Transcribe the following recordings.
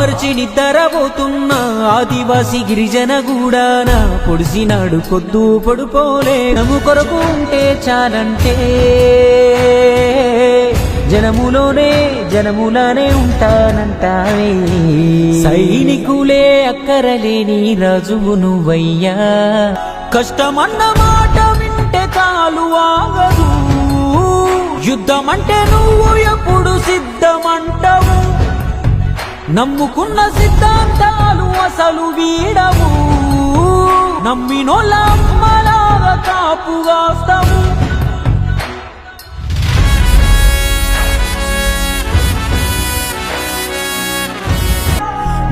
మరిచి నిద్రపోతున్న ఆదివాసి గిరిజన గూడాన పొడిసినాడు పొద్దు పొడుపోలే నము కొరకు ఉంటే చాలంటే జనములోనే ఉంటానంటావే సైనికులే అక్కరలేని రాజువు నువ్వయ్యా కష్టమన్న మాట వింటే కాలు ఆగదు యుద్ధమంటే నువ్వు ఎప్పుడు సిద్ధమంటావు నమ్ముకున్న సిద్ధాంతాలు అసలు వీడవు నమ్మినోళ్ళ అమ్మలాగా కాపుగాస్తావు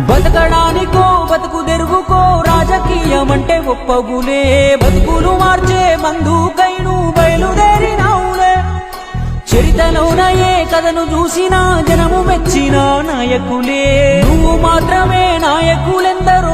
బతకడానికో బతుకు తెరువుకో రాజకీయమంటే ఒప్పగులే బతుకులు మార్చే మందుకైను బయలుదేరినావులే చరితలోన ఏ కథను చూసినా జనము మెచ్చిన నాయకులే నువ్వు మాత్రమే నాయకులెందరూ